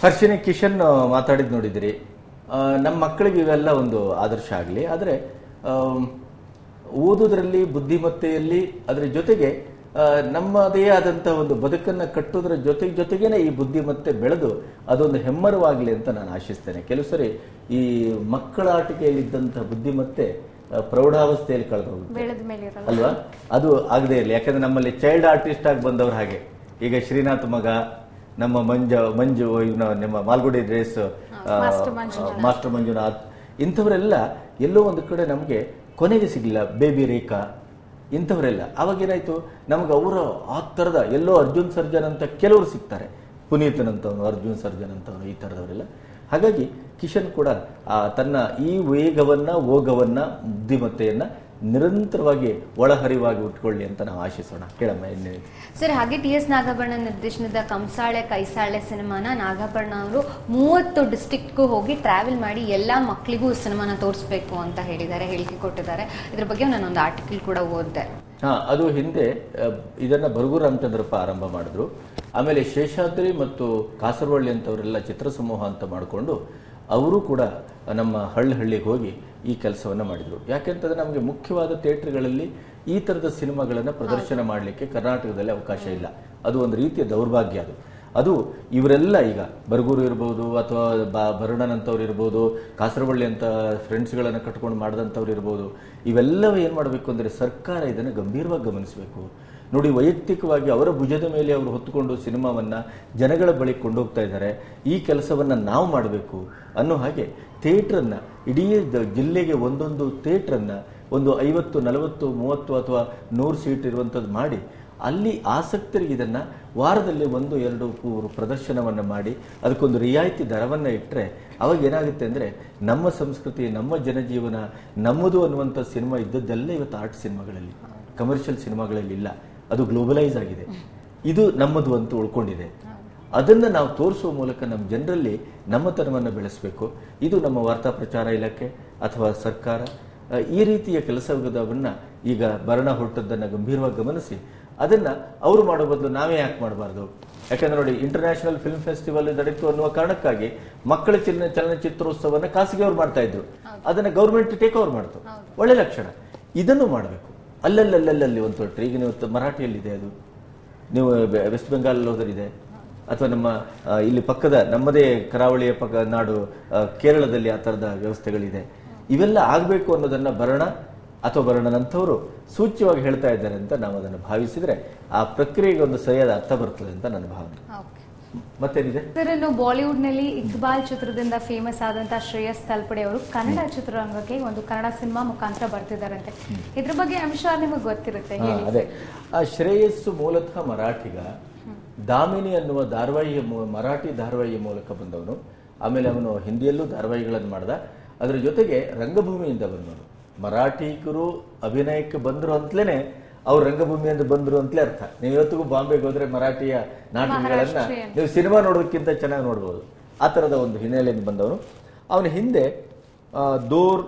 ಹರ್ಷಿನಿ, ಕಿಶನ್ ಮಾತಾಡಿದ್ ನೋಡಿದಿರಿ. ನಮ್ಮ ಮಕ್ಕಳಿಗೆ ಇವೆಲ್ಲ ಒಂದು ಆದರ್ಶ ಆಗಲಿ. ಆದರೆ ಓದುವುದರಲ್ಲಿ, ಬುದ್ಧಿಮತ್ತೆಯಲ್ಲಿ, ಅದರ ಜೊತೆಗೆ ನಮ್ಮದೇ ಆದಂತಹ ಒಂದು ಬದುಕನ್ನ ಕಟ್ಟೋದ್ರ ಜೊತೆಗೇನೆ ಈ ಬುದ್ಧಿಮತ್ತೆ ಬೆಳೆದು ಅದೊಂದು ಹೆಮ್ಮರವಾಗಲಿ ಅಂತ ನಾನು ಆಶಿಸ್ತೇನೆ. ಕೆಲವು ಸರಿ ಈ ಮಕ್ಕಳ ಆಟಿಕೆಯಲ್ಲಿದ್ದಂತಹ ಬುದ್ಧಿಮತ್ತೆ ಪ್ರೌಢಾವಸ್ಥೆಯಲ್ಲಿ ಕಳೆದೋಗುತ್ತೆ ಅಲ್ವಾ? ಅದು ಆಗದೆ ಇರಲಿ. ಯಾಕಂದ್ರೆ ನಮ್ಮಲ್ಲಿ ಚೈಲ್ಡ್ ಆರ್ಟಿಸ್ಟ್ ಆಗಿ ಬಂದವ್ರು ಹಾಗೆ. ಈಗ ಶ್ರೀನಾಥ್ ಮಗ, ನಮ್ಮ ಮಂಜು, ನಿಮ್ಮ ಮಾಲ್ಗುಡಿ ಡ್ರೇಸ್ ಮಾಸ್ಟರ್ ಮಂಜುನಾಥ್, ಇಂಥವರೆಲ್ಲ ಎಲ್ಲೋ ಒಂದು ಕಡೆ ನಮಗೆ ಕೊನೆಗೆ ಸಿಗ್ಲಿಲ್ಲ. ಬೇಬಿ ರೇಖಾ, ಇಂಥವರೆಲ್ಲ ಅವಾಗೇನಾಯ್ತು, ನಮ್ಗೆ ಅವರ ಆ ಥರದ ಎಲ್ಲೋ ಅರ್ಜುನ್ ಸರ್ಜನ್ ಅಂತ ಕೆಲವರು ಸಿಗ್ತಾರೆ, ಪುನೀತನಂತವನು, ಅರ್ಜುನ್ ಸರ್ಜನ್ ಅಂತವನು, ಈ ಥರದವರೆಲ್ಲ. ಹಾಗಾಗಿ ಕಿಶನ್ ಕೂಡ ತನ್ನ ಈ ವೇಗವನ್ನ, ಓಗವನ್ನ, ಬುದ್ಧಿಮತ್ತೆಯನ್ನ ನಿರಂತರವಾಗಿ ಒಳಹರಿವಾಗಿ ಉಟ್ಕೊಳ್ಳಿ ಅಂತ ನಾವು ಆಶಿಸೋಣ. ಕೇಳಮ್ಮ ಇನ್ನೇ ಸರ್. ಹಾಗೆ ಟಿ.ಎಸ್. ನಾಗಭರಣ ನಿರ್ದೇಶನದ ಕಂಸಾಳೆ ಕೈಸಾಳೆ ಸಿನಿಮಾನ ನಾಗಭರಣ ಅವರು 30 ಡಿಸ್ಟ್ರಿಕ್ಟ್ಗೂ ಹೋಗಿ ಟ್ರಾವೆಲ್ ಮಾಡಿ ಎಲ್ಲಾ ಮಕ್ಕಳಿಗೂ ಸಿನಿಮಾನ ತೋರಿಸ್ಬೇಕು ಅಂತ ಹೇಳಿದ್ದಾರೆ, ಹೇಳಿಕೆ ಕೊಟ್ಟಿದ್ದಾರೆ. ಇದ್ರ ಬಗ್ಗೆ ನಾನೊಂದು ಆರ್ಟಿಕಲ್ ಕೂಡ ಓದಿದೆ. ಅದು ಹಿಂದೆ ಇದನ್ನ ಬರಗೂರು ರಾಮಚಂದ್ರಪ್ಪ ಆರಂಭ ಮಾಡಿದ್ರು. ಆಮೇಲೆ ಶೇಷಾದ್ರಿ ಮತ್ತು ಕಾಸರವಳ್ಳಿ ಅಂತವರೆಲ್ಲ ಚಿತ್ರಸಮೂಹ ಅಂತ ಮಾಡಿಕೊಂಡು ಅವರು ಕೂಡ ನಮ್ಮ ಹಳ್ಳಿಗೆ ಹೋಗಿ ಈ ಕೆಲಸವನ್ನು ಮಾಡಿದರು. ಯಾಕೆಂತಂದ್ರೆ ನಮಗೆ ಮುಖ್ಯವಾದ ಥಿಯೇಟರ್ಗಳಲ್ಲಿ ಈ ಥರದ ಸಿನಿಮಾಗಳನ್ನು ಪ್ರದರ್ಶನ ಮಾಡಲಿಕ್ಕೆ ಕರ್ನಾಟಕದಲ್ಲಿ ಅವಕಾಶ ಇಲ್ಲ. ಅದು ಒಂದು ರೀತಿಯ ದೌರ್ಭಾಗ್ಯ. ಅದು ಇವರೆಲ್ಲ ಈಗ ಬರಗೂರು ಇರ್ಬೋದು, ಅಥವಾ ಭರಣನಂತವ್ರು ಇರ್ಬೋದು, ಕಾಸರವಳ್ಳಿ ಅಂತ ಫ್ರೆಂಡ್ಸ್ಗಳನ್ನು ಕಟ್ಕೊಂಡು ಮಾಡಿದಂಥವ್ರು ಇರ್ಬೋದು, ಇವೆಲ್ಲವೂ ಏನು ಮಾಡಬೇಕು ಅಂದರೆ ಸರ್ಕಾರ ಇದನ್ನು ಗಂಭೀರವಾಗಿ ಗಮನಿಸಬೇಕು. ನೋಡಿ, ವೈಯಕ್ತಿಕವಾಗಿ ಅವರ ಭುಜದ ಮೇಲೆ ಅವರು ಹೊತ್ತುಕೊಂಡು ಸಿನಿಮಾವನ್ನ ಜನಗಳ ಬಳಿ ಕೊಂಡೋಗ್ತಾ ಇದ್ದಾರೆ. ಈ ಕೆಲಸವನ್ನ ನಾವು ಮಾಡಬೇಕು ಅನ್ನೋ ಹಾಗೆ ಥಿಯೇಟ್ರನ್ನ, ಇಡೀ ಜಿಲ್ಲೆಗೆ ಒಂದೊಂದು ಥಿಯೇಟ್ರನ್ನ ಒಂದು 50, 40, 30 ಅಥವಾ 100 ಸೀಟ್ ಇರುವಂಥದ್ದು ಮಾಡಿ, ಅಲ್ಲಿ ಆಸಕ್ತರಿಗೆ ಇದನ್ನ ವಾರದಲ್ಲಿ 1-2 ಪ್ರದರ್ಶನವನ್ನ ಮಾಡಿ ಅದಕ್ಕೊಂದು ರಿಯಾಯಿತಿ ದರವನ್ನ ಇಟ್ಟರೆ ಅವಾಗ ಏನಾಗುತ್ತೆ ಅಂದ್ರೆ ನಮ್ಮ ಸಂಸ್ಕೃತಿ, ನಮ್ಮ ಜನಜೀವನ, ನಮ್ಮದು ಅನ್ನುವಂಥ ಸಿನಿಮಾ ಇದ್ದದ್ದೆಲ್ಲ ಇವತ್ತು ಆರ್ಟ್ ಸಿನಿಮಾಗಳಲ್ಲಿ, ಕಮರ್ಷಿಯಲ್ ಸಿನಿಮಾಗಳಲ್ಲಿ ಇಲ್ಲ. ಅದು ಗ್ಲೋಬಲೈಸ್ ಆಗಿದೆ. ಇದು ನಮ್ಮದು ಅಂತ ಉಳ್ಕೊಂಡಿದೆ. ಅದನ್ನ ನಾವು ತೋರಿಸುವ ಮೂಲಕ ನಮ್ಮ ಜನರಲ್ಲಿ ನಮ್ಮತನವನ್ನು ಬೆಳೆಸಬೇಕು. ಇದು ನಮ್ಮ ವಾರ್ತಾ ಪ್ರಚಾರ ಇಲಾಖೆ ಅಥವಾ ಸರ್ಕಾರ ಈ ರೀತಿಯ ಕೆಲಸವನ್ನ ಈಗ ಭರಣ ಹೊರಟದ್ದನ್ನು ಗಂಭೀರವಾಗಿ ಗಮನಿಸಿ ಅದನ್ನ ಅವರು ಮಾಡೋ ಬದಲು ನಾವೇ ಯಾಕೆ ಮಾಡಬಾರ್ದು? ಯಾಕಂದ್ರೆ ನೋಡಿ, ಇಂಟರ್ನ್ಯಾಷನಲ್ ಫಿಲ್ಮ್ ಫೆಸ್ಟಿವಲ್ ನಡೆಯಿತು ಅನ್ನುವ ಕಾರಣಕ್ಕಾಗಿ ಮಕ್ಕಳ ಚಲನಚಿತ್ರೋತ್ಸವನ್ನ ಖಾಸಗಿಯವರು ಮಾಡ್ತಾ ಇದ್ರು, ಅದನ್ನ ಗೌರ್ಮೆಂಟ್ ಟೇಕ್ ಓವರ್ ಮಾಡ್ತು. ಒಳ್ಳೆ ಲಕ್ಷಣ. ಇದನ್ನು ಮಾಡಬೇಕು. ಅಲ್ಲಲ್ಲಿ ಒಂದು ತೊಟ್ಟರೆ. ಈಗ ನೀವು ಮರಾಠಿಯಲ್ಲಿದೆ, ಅದು ನೀವು ವೆಸ್ಟ್ ಬೆಂಗಾಲ್ ಹೋದರಿದೆ, ಅಥವಾ ನಮ್ಮ ಇಲ್ಲಿ ಪಕ್ಕದ ನಮ್ಮದೇ ಕರಾವಳಿಯ ನಾಡು ಕೇರಳದಲ್ಲಿ ಆ ಥರದ ವ್ಯವಸ್ಥೆಗಳಿದೆ. ಇವೆಲ್ಲ ಆಗಬೇಕು ಅನ್ನೋದನ್ನ ಭರಣ ಅಥವಾ ಭರಣನಂತವರು ಸೂಚ್ಯವಾಗಿ ಹೇಳ್ತಾ ಇದ್ದಾರೆ ಅಂತ ನಾವು ಅದನ್ನು ಭಾವಿಸಿದ್ರೆ ಆ ಪ್ರಕ್ರಿಯೆಗೆ ಒಂದು ಸರಿಯಾದ ಅರ್ಥ ಬರ್ತದೆ ಅಂತ ನನ್ನ ಭಾವನೆ. ಮತ್ತೇನಿದೆ ಸರ್, ಇನ್ನು ಬಾಲಿವುಡ್ ನಲ್ಲಿ ಇಕ್ಬಾಲ್ ಚಿತ್ರದಿಂದ ಫೇಮಸ್ ಆದಂತಹ ಶ್ರೇಯಸ್ ತಲ್ಪಡೆ ಅವರು ಕನ್ನಡ ಚಿತ್ರರಂಗಕ್ಕೆ ಒಂದು ಕನ್ನಡ ಸಿನಿಮಾ ಮುಖಾಂತರ ಬರ್ತಿದ್ದಾರಂತೆ. ಇದ್ರ ಬಗ್ಗೆ ಅಂಶ ನಿಮಗೆ ಗೊತ್ತಿರುತ್ತೆ? ಅದೇ, ಆ ಶ್ರೇಯಸ್ಸು ಮೂಲತಃ ಮರಾಠಿಗ. ದಾಮಿನಿ ಅನ್ನುವ ಮರಾಠಿ ಧಾರಾವಾಹಿಯ ಮೂಲಕ ಬಂದವನು. ಆಮೇಲೆ ಅವನು ಹಿಂದಿಯಲ್ಲೂ ಧಾರಾವಾಹಿಗಳನ್ನು ಮಾಡ್ದ. ಅದರ ಜೊತೆಗೆ ರಂಗಭೂಮಿಯಿಂದ ಬಂದವನು. ಮರಾಠಿಗರು ಅಭಿನಯಕ್ಕೆ ಬಂದ್ರು ಅಂತಲೇ ಅವ್ರು ರಂಗಭೂಮಿಯಿಂದ ಬಂದ್ರು ಅಂತಲೇ ಅರ್ಥ. ನೀವು ಇವತ್ತಿಗೂ ಬಾಂಬೆಗೆ ಹೋದ್ರೆ ಮರಾಠಿಯ ನಾಟಕಗಳನ್ನ ನೀವು ಸಿನಿಮಾ ನೋಡೋದಕ್ಕಿಂತ ಚೆನ್ನಾಗಿ ನೋಡ್ಬೋದು. ಆ ತರದ ಒಂದು ಹಿನ್ನೆಲೆಯಿಂದ ಬಂದವನು. ಅವನ ಹಿಂದೆ ದೂರ್,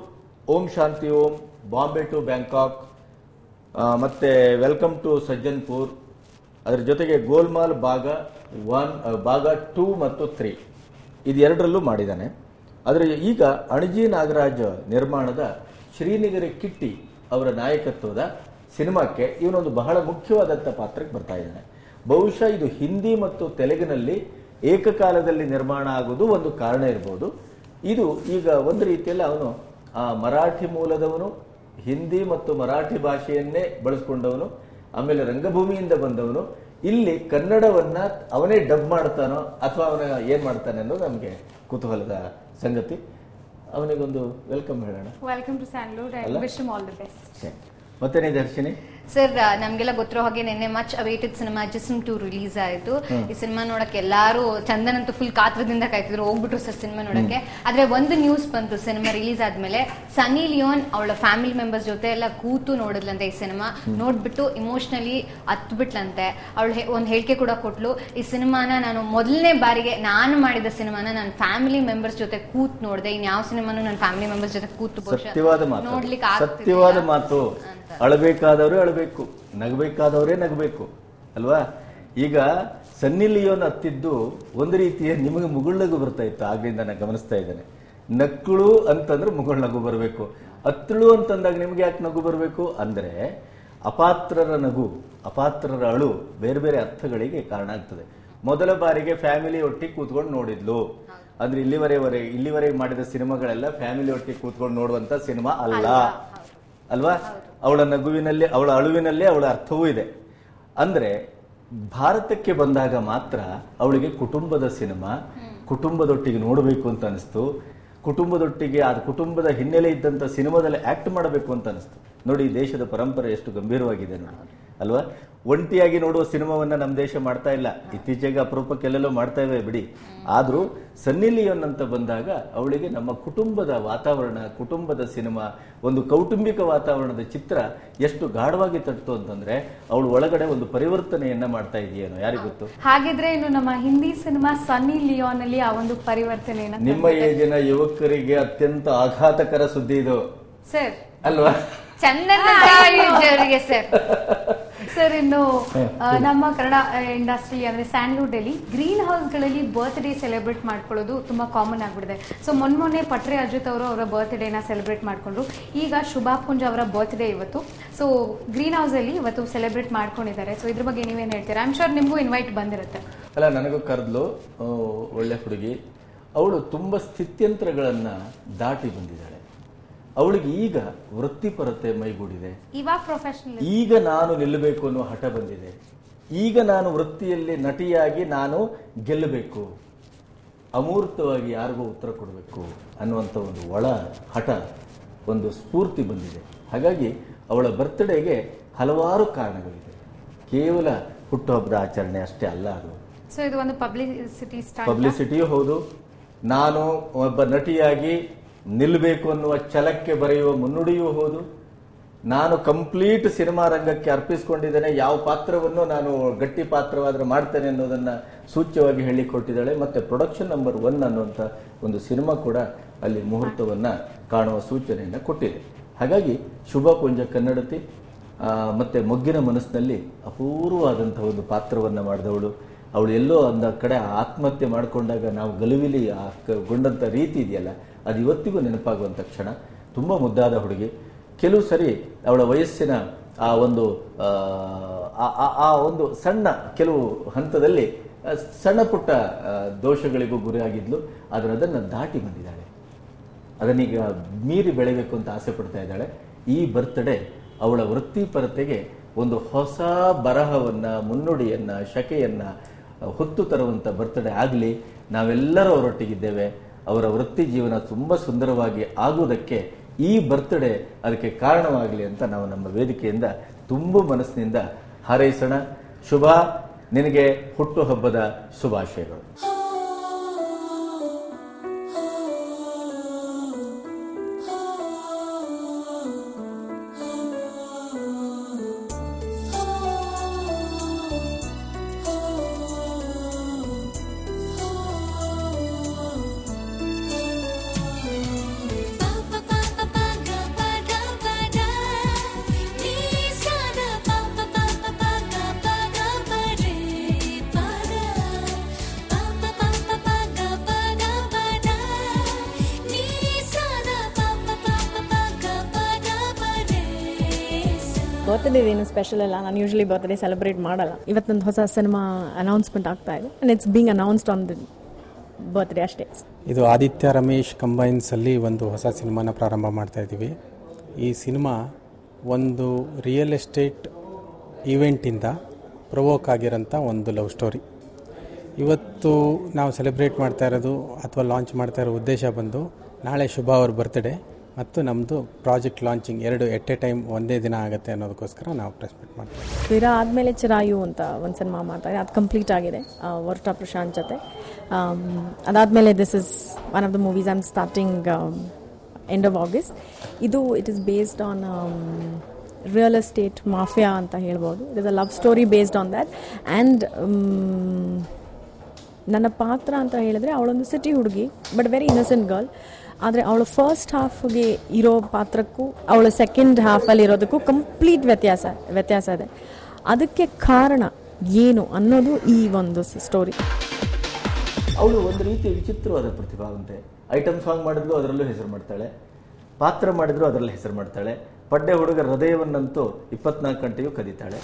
ಓಂ ಶಾಂತಿ ಓಂ, ಬಾಂಬೆ ಟು ಬ್ಯಾಂಕಾಕ್, ಮತ್ತೆ ವೆಲ್ಕಮ್ ಟು ಸಜ್ಜನ್ಪುರ್, ಅದರ ಜೊತೆಗೆ ಗೋಲ್ಮಾಲ್ ಭಾಗ 2 ಮತ್ತು 3 ಇದು 2ರಲ್ಲೂ ಮಾಡಿದ್ದಾನೆ. ಆದರೆ ಈಗ ಅಣಜಿ ನಾಗರಾಜ್ ನಿರ್ಮಾಣದ ಶ್ರೀನಿಗರಿ ಕಿಟ್ಟಿ ಅವರ ನಾಯಕತ್ವದ ಸಿನಿಮಾಕ್ಕೆ ಇವನೊಂದು ಬಹಳ ಮುಖ್ಯವಾದಂಥ ಪಾತ್ರಕ್ಕೆ ಬರ್ತಾ ಇದ್ದಾನೆ. ಬಹುಶಃ ಇದು ಹಿಂದಿ ಮತ್ತು ತೆಲುಗಿನಲ್ಲಿ ಏಕಕಾಲದಲ್ಲಿ ನಿರ್ಮಾಣ ಆಗೋದು ಒಂದು ಕಾರಣ ಇರಬಹುದು. ಇದು ಈಗ ಒಂದು ರೀತಿಯಲ್ಲಿ ಅವನು ಮರಾಠಿ ಮೂಲದವನು, ಹಿಂದಿ ಮತ್ತು ಮರಾಠಿ ಭಾಷೆಯನ್ನೇ ಬಳಸ್ಕೊಂಡವನು, ಆಮೇಲೆ ರಂಗಭೂಮಿಯಿಂದ ಬಂದವನು. ಇಲ್ಲಿ ಕನ್ನಡವನ್ನ ಅವನೇ ಡಬ್ ಮಾಡ್ತಾನೋ ಅಥವಾ ಅವನ ಏನ್ ಮಾಡ್ತಾನೆ ಅನ್ನೋದು ನಮಗೆ ಕುತೂಹಲದ ಸಂಗತಿ. ಅವನಿಗೊಂದು ವೆಲ್ಕಮ್ ಹೇಳೋಣ. Welcome to Sandalwood and wish him all the best. ಮತ್ತೇನೇ ದರ್ಶಿನಿ? ಸರ್, ನಮ್ಗೆಲ್ಲ ಗೊತ್ತಿರೋ ಹಾಗೆ ನಿನ್ನೆ much awaited cinema Jism 2 release ಆಯಿತು. ಈ ಸಿನಿಮಾ ನೋಡಕ್ಕೆ ಎಲ್ಲಾರು ಚಂದನ್ ಅಂತೂ ಫುಲ್ ಕಾತ್ರದಿಂದ ಕಾಯ್ತಿದ್ರು, ಹೋಗ್ಬಿಟ್ರು ಸರ್ ಸಿನಿಮಾ ನೋಡಕ್ಕೆ. ಆದ್ರೆ ಒಂದು ನ್ಯೂಸ್ ಬಂತು, ಸಿನಿಮಾ ರಿಲೀಸ್ ಆದ್ಮೇಲೆ ಸನ್ನಿ ಲಿಯೋನ್ ಅವಳ ಫ್ಯಾಮಿಲಿ ಮೆಂಬರ್ಸ್ ಜೊತೆ ಎಲ್ಲ ಕೂತು ನೋಡಿದ್ಲಂತೆ. ಈ ಸಿನಿಮಾ ನೋಡ್ಬಿಟ್ಟು ಇಮೋಷನಲಿ ಹತ್ಬಿಟ್ಲಂತೆ. ಅವಳು ಒಂದು ಹೇಳಿಕೆ ಕೂಡ ಕೊಟ್ಲು, ಈ ಸಿನಿಮಾನ ನಾನು ಮೊದಲನೇ ಬಾರಿಗೆ ನಾನು ಮಾಡಿದ ಸಿನಿಮಾನ ನನ್ನ ಫ್ಯಾಮಿಲಿ ಮೆಂಬರ್ಸ್ ಜೊತೆ ಕೂತ್ ನೋಡಿದೆ. ಇನ್ ಯಾವ ಸಿನಿಮಾನು ನನ್ನ ಫ್ಯಾಮಿಲಿ ಮೆಂಬರ್ಸ್ ಜೊತೆ ಕೂತು ನೋಡ್ಲಿಕ್ಕೆ ಸತ್ಯವಾದ ಮಾತು. ಅಳಬೇಕಾದವರೇ ಅಳಬೇಕು, ನಗಬೇಕಾದವರೇ ನಗಬೇಕು ಅಲ್ವಾ? ಈಗ ಸನ್ನಿ ಲಿಯೋನ್ ಹತ್ತಿದ್ದು ಒಂದು ರೀತಿಯ ನಿಮಗೆ ಮುಗುಳ್ನಗು ಬರ್ತಾ ಇತ್ತು. ಆಗ್ಲಿಂದ ನಾನು ಗಮನಿಸ್ತಾ ಇದ್ದೇನೆ. ನಕ್ಕಳು ಅಂತಂದ್ರೆ ಮುಗುಳ್ನಗು ಬರಬೇಕು, ಅತ್ತಳು ಅಂತಂದಾಗ ನಿಮ್ಗೆ ಯಾಕೆ ನಗು ಬರಬೇಕು ಅಂದ್ರೆ ಅಪಾತ್ರರ ನಗು, ಅಪಾತ್ರರ ಅಳು ಬೇರೆ ಬೇರೆ ಅರ್ಥಗಳಿಗೆ ಕಾರಣ ಆಗ್ತದೆ. ಮೊದಲ ಬಾರಿಗೆ ಫ್ಯಾಮಿಲಿ ಒಟ್ಟಿಗೆ ಕೂತ್ಕೊಂಡು ನೋಡಿದ್ಲು ಅಂದ್ರೆ ಇಲ್ಲಿವರೆಗೆ ಮಾಡಿದ ಸಿನಿಮಾಗಳೆಲ್ಲ ಫ್ಯಾಮಿಲಿ ಒಟ್ಟಿಗೆ ಕೂತ್ಕೊಂಡು ನೋಡುವಂತ ಸಿನಿಮಾ ಅಲ್ಲ ಅಲ್ವಾ. ಅವಳ ನಗುವಿನಲ್ಲಿ, ಅವಳ ಅಳುವಿನಲ್ಲಿ ಅವಳ ಅರ್ಥವೂ ಇದೆ. ಅಂದ್ರೆ ಭಾರತಕ್ಕೆ ಬಂದಾಗ ಮಾತ್ರ ಅವಳಿಗೆ ಕುಟುಂಬದ ಸಿನಿಮಾ, ಕುಟುಂಬದೊಟ್ಟಿಗೆ ನೋಡಬೇಕು ಅಂತ ಅನಿಸ್ತು. ಕುಟುಂಬದೊಟ್ಟಿಗೆ ಆ ಕುಟುಂಬದ ಹಿನ್ನೆಲೆ ಇದ್ದಂತ ಸಿನಿಮಾದಲ್ಲಿ ಆಕ್ಟ್ ಮಾಡಬೇಕು ಅಂತ ಅನಿಸ್ತು. ನೋಡಿ ದೇಶದ ಪರಂಪರೆ ಎಷ್ಟು ಗಂಭೀರವಾಗಿದೆ ನೋಡಿ ಅಲ್ವಾ. ಒಂಟಿಯಾಗಿ ನೋಡುವ ಸಿನಿಮಾವನ್ನ ನಮ್ಮ ದೇಶ ಮಾಡ್ತಾ ಇಲ್ಲ, ಇತ್ತೀಚೆಗೆ ಅಪರೂಪಕ್ಕೆಲ್ಲೆಲ್ಲೋ ಮಾಡ್ತಾ ಇವೆ ಬಿಡಿ. ಆದ್ರೂ ಸನ್ನಿ ಲಿಯೋನ್ ಅಂತ ಬಂದಾಗ ಅವಳಿಗೆ ನಮ್ಮ ಕುಟುಂಬದ ವಾತಾವರಣ, ಕುಟುಂಬದ ಸಿನಿಮಾ, ಒಂದು ಕೌಟುಂಬಿಕ ವಾತಾವರಣದ ಚಿತ್ರ ಎಷ್ಟು ಗಾಢವಾಗಿ ತಟ್ತು ಅಂತಂದ್ರೆ ಅವಳು ಒಳಗಡೆ ಒಂದು ಪರಿವರ್ತನೆಯನ್ನ ಮಾಡ್ತಾ ಇದೆಯೇನೋ ಯಾರಿಗೂ ಗೊತ್ತು. ಹಾಗಿದ್ರೆ ಇನ್ನು ನಮ್ಮ ಹಿಂದಿ ಸಿನಿಮಾ ಸನ್ನಿ ಲಿಯೋನ್ ಅಲ್ಲಿ ಆ ಒಂದು ಪರಿವರ್ತನೆಯನ್ನ ನಿಮ್ಮ ಏಜಿನ ಯುವಕರಿಗೆ ಅತ್ಯಂತ ಆಘಾತಕರ ಸುದ್ದಿ ಇದು ಸರ್ ಅಲ್ವಾ. ಚಂದನ ಸರ್ ಸರ್ ಇನ್ನು ನಮ್ಮ ಕನ್ನಡ ಇಂಡಸ್ಟ್ರಿ ಅಂದ್ರೆ ಸ್ಯಾಂಡ್ಲ್ವುಡ್ ಅಲ್ಲಿ ಗ್ರೀನ್ ಹೌಸ್ ಗಳಲ್ಲಿ ಬರ್ತ್ಡೇ ಸೆಲೆಬ್ರೇಟ್ ಮಾಡ್ಕೊಳ್ಳೋದು ತುಂಬಾ ಕಾಮನ್ ಆಗ್ಬಿಟ್ಟಿದೆ. ಸೊ ಮೊನ್ನೆ ಪಟ್ರೆ ಅಜಿತ್ ಅವರು ಅವರ ಬರ್ತ್ಡೇನ ಸೆಲೆಬ್ರೇಟ್ ಮಾಡ್ಕೊಂಡ್ರು. ಈಗ ಶುಭಾ ಪುಂಜ್ ಅವರ ಬರ್ತ್ಡೇ ಇವತ್ತು. ಸೊ ಗ್ರೀನ್ ಹೌಸ್ ಅಲ್ಲಿ ಇವತ್ತು ಸೆಲೆಬ್ರೇಟ್ ಮಾಡ್ಕೊಂಡಿದ್ದಾರೆ. ಸೊ ಇದ್ರ ಬಗ್ಗೆ ನೀವೇನ್ ಹೇಳ್ತೀರಾ? ಐ ಆಮ್ ಶೋರ್ ನಿಮ್ಗೂ ಇನ್ವೈಟ್ ಬಂದಿರುತ್ತೆ. ಅಲ್ಲ, ನನಗೂ ಕರೆದ್ಲು, ಒಳ್ಳೆ ಹುಡುಗಿ. ಅವಳು ತುಂಬಾ ಸ್ಥಿತ್ಯಂತರಗಳನ್ನ ದಾಟಿ ಬಂದಿದ್ದಾಳೆ. ಅವಳಿಗೆ ಈಗ ವೃತ್ತಿಪರತೆ ಮೈಗೂಡಿದೆ. ಇವಾಗ ಪ್ರೊಫೆಷನಲ್, ಈಗ ನಾನು ನಿಲ್ಲಬೇಕು ಅನ್ನೋ ಹಠ ಬಂದಿದೆ. ಈಗ ನಾನು ವೃತ್ತಿಯಲ್ಲಿ ನಟಿಯಾಗಿ ನಾನು ಗೆಲ್ಲಬೇಕು, ಅಮೂರ್ತವಾಗಿ ಯಾರಿಗೂ ಉತ್ತರ ಕೊಡಬೇಕು ಅನ್ನುವಂಥ ಒಂದು ಒಳ ಹಠ, ಒಂದು ಸ್ಫೂರ್ತಿ ಬಂದಿದೆ. ಹಾಗಾಗಿ ಅವಳ ಬರ್ತ್ಡೇಗೆ ಹಲವಾರು ಕಾರಣಗಳಿದೆ. ಕೇವಲ ಹುಟ್ಟುಹಬ್ಬದ ಆಚರಣೆ ಅಷ್ಟೇ ಅಲ್ಲ ಅದು. ಸೊ ಇದು ಒಂದು ಪಬ್ಲಿಸಿಟಿಯೂ ಹೌದು. ನಾನು ಒಬ್ಬ ನಟಿಯಾಗಿ ನಿಲ್ಲಬೇಕು ಅನ್ನುವ ಛಲಕ್ಕೆ ಬರೆಯುವ ಮುನ್ನುಡಿಯೂ ಹೌದು. ನಾನು ಕಂಪ್ಲೀಟ್ ಸಿನಿಮಾ ರಂಗಕ್ಕೆ ಅರ್ಪಿಸಿಕೊಂಡಿದ್ದೇನೆ, ಯಾವ ಪಾತ್ರವನ್ನು ನಾನು ಗಟ್ಟಿ ಪಾತ್ರವಾದ್ರೆ ಮಾಡ್ತೇನೆ ಅನ್ನೋದನ್ನ ಸೂಚ್ಯವಾಗಿ ಹೇಳಿ ಕೊಟ್ಟಿದ್ದಾಳೆ. ಮತ್ತೆ ಪ್ರೊಡಕ್ಷನ್ ನಂಬರ್ 1 ಅನ್ನುವಂಥ ಒಂದು ಸಿನಿಮಾ ಕೂಡ ಅಲ್ಲಿ ಮುಹೂರ್ತವನ್ನ ಕಾಣುವ ಸೂಚನೆಯನ್ನ ಕೊಟ್ಟಿದೆ. ಹಾಗಾಗಿ ಶುಭಾ ಪುಂಜ ಕನ್ನಡತಿ, ಮತ್ತೆ ಮೊಗ್ಗಿನ ಮನಸ್ಸಿನಲ್ಲಿ ಅಪೂರ್ವವಾದಂತಹ ಒಂದು ಪಾತ್ರವನ್ನ ಮಾಡಿದವಳು. ಅವಳು ಎಲ್ಲೋ ಅಂದ ಕಡೆ ಆತ್ಮಹತ್ಯೆ ಮಾಡಿಕೊಂಡಾಗ ನಾವು ಗಲುವಿಲಿ ಗೊಂಡಂತ ರೀತಿ ಇದೆಯಲ್ಲ, ಅದು ಇವತ್ತಿಗೂ ನೆನಪಾಗುವಂಥ ಕ್ಷಣ. ತುಂಬ ಮುದ್ದಾದ ಹುಡುಗಿ. ಕೆಲವು ಸರಿ ಅವಳ ವಯಸ್ಸಿನ ಆ ಒಂದು ಸಣ್ಣ ಕೆಲವು ಹಂತದಲ್ಲಿ ಸಣ್ಣ ಪುಟ್ಟ ದೋಷಗಳಿಗೂ ಗುರಿಯಾಗಿದ್ಲು. ಆದರೆ ಅದನ್ನು ದಾಟಿ ಬಂದಿದ್ದಾಳೆ. ಅದನ್ನೀಗ ಮೀರಿ ಬೆಳೆಯಬೇಕು ಅಂತ ಆಸೆ ಪಡ್ತಾ ಇದ್ದಾಳೆ. ಈ ಬರ್ತ್ಡೇ ಅವಳ ವೃತ್ತಿಪರತೆಗೆ ಒಂದು ಹೊಸ ಬರಹವನ್ನ, ಮುನ್ನುಡಿಯನ್ನ, ಶಕೆಯನ್ನ ಹೊತ್ತು ತರುವಂಥ ಬರ್ತ್ಡೇ ಆಗಲಿ. ನಾವೆಲ್ಲರೂ ಅವರೊಟ್ಟಿಗಿದ್ದೇವೆ. ಅವರ ವೃತ್ತಿ ಜೀವನ ತುಂಬ ಸುಂದರವಾಗಿ ಆಗುವುದಕ್ಕೆ ಈ ಬರ್ತ್ಡೇ ಅದಕ್ಕೆ ಕಾರಣವಾಗಲಿ ಅಂತ ನಾವು ನಮ್ಮ ವೇದಿಕೆಯಿಂದ ತುಂಬ ಮನಸ್ಸಿನಿಂದ ಹಾರೈಸೋಣ. ಶುಭಾ, ನಿನಗೆ ಹುಟ್ಟುಹಬ್ಬದ ಶುಭಾಶಯಗಳು. ಬರ್ತ್ಡೇ ಏನು ಸ್ಪೆಷಲ್ ಅಲ್ಲ. ನಾನು ಯೂಶಲಿ ಬರ್ತ್ಡೇ ಸೆಲೆಬ್ರೇಟ್ ಮಾಡಲ್ಲ. ಇವತ್ತೊಂದು ಹೊಸ ಸಿನಿಮಾ ಅನೌನ್ಸ್ಮೆಂಟ್ ಆಗ್ತಾ ಇದೆ. And it's being announced on the birthday ಅಷ್ಟೇ. ಇದು ಆದಿತ್ಯ ರಮೇಶ್ ಕಂಬೈನ್ಸಲ್ಲಿ ಒಂದು ಹೊಸ ಸಿನಿಮಾನ ಪ್ರಾರಂಭ ಮಾಡ್ತಾ ಇದ್ದೀವಿ. ಈ ಸಿನಿಮಾ ಒಂದು ರಿಯಲ್ ಎಸ್ಟೇಟ್ ಈವೆಂಟಿಂದ ಪ್ರೊವೋಕ್ ಆಗಿರೋಂಥ ಒಂದು ಲವ್ ಸ್ಟೋರಿ. ಇವತ್ತು ನಾವು ಸೆಲೆಬ್ರೇಟ್ ಮಾಡ್ತಾ ಇರೋದು ಅಥವಾ ಲಾಂಚ್ ಮಾಡ್ತಾ ಇರೋ ಉದ್ದೇಶ ಬಂದು ನಾಳೆ ಶುಭಾ ಅವ್ರ ಬರ್ತ್ಡೇ ಮತ್ತು ನಮ್ಮದು ಪ್ರಾಜೆಕ್ಟ್ ಲಾಂಚಿಂಗ್ ಎರಡು ಎಟ್ ಎ ಟೈಮ್ ಒಂದೇ ದಿನ ಆಗುತ್ತೆ ಅನ್ನೋದಕ್ಕೋಸ್ಕರ ನಾವು ಪ್ರೆಸ್ ಮೀಟ್ ಮಾಡ್ತೀವಿ. ವೀರ ಆದಮೇಲೆ ಚಿರಾಯು ಅಂತ ಒಂದು ಸಿನಿಮಾ ಮಾಡ್ತಾರೆ. ಅದು ಕಂಪ್ಲೀಟ್ ಆಗಿದೆ ವರ್ಟ ಪ್ರಶಾಂತ್ ಜೊತೆ. ಅದಾದಮೇಲೆ this is one of the movies I am starting end of August. ಇದು it is based on real estate mafia ಅಂತ ಹೇಳ್ಬೋದು. It is a love story based on that. And ನನ್ನ ಪಾತ್ರ ಅಂತ ಹೇಳಿದ್ರೆ ಅವಳೊಂದು ಸಿಟಿ ಹುಡುಗಿ, ಬಟ್ ವೆರಿ ಇನ್ನಸೆಂಟ್ ಗರ್ಲ್. ಆದರೆ ಅವಳು ಫಸ್ಟ್ ಹಾಫ್ಗೆ ಇರೋ ಪಾತ್ರಕ್ಕೂ ಅವಳು ಸೆಕೆಂಡ್ ಹಾಫಲ್ಲಿ ಇರೋದಕ್ಕೂ ಕಂಪ್ಲೀಟ್ ವ್ಯತ್ಯಾಸ ಇದೆ. ಅದಕ್ಕೆ ಕಾರಣ ಏನು ಅನ್ನೋದು ಈ ಒಂದು ಸ್ಟೋರಿ. ಅವಳು ಒಂದು ರೀತಿಯ ವಿಚಿತ್ರವಾದ ಪ್ರತಿಭಾವಂತೆ. ಐಟಮ್ ಸಾಂಗ್ ಮಾಡಿದ್ಲು, ಅದರಲ್ಲೂ ಹೆಸರು ಮಾಡ್ತಾಳೆ. ಪಾತ್ರ ಮಾಡಿದ್ರು, ಅದರಲ್ಲಿ ಹೆಸರು ಮಾಡ್ತಾಳೆ. ಪಡ್ಡೆ ಹುಡುಗ ಹೃದಯವನ್ನಂತೂ 24 ಗಂಟೆಯೂ ಕದೀತಾಳೆ.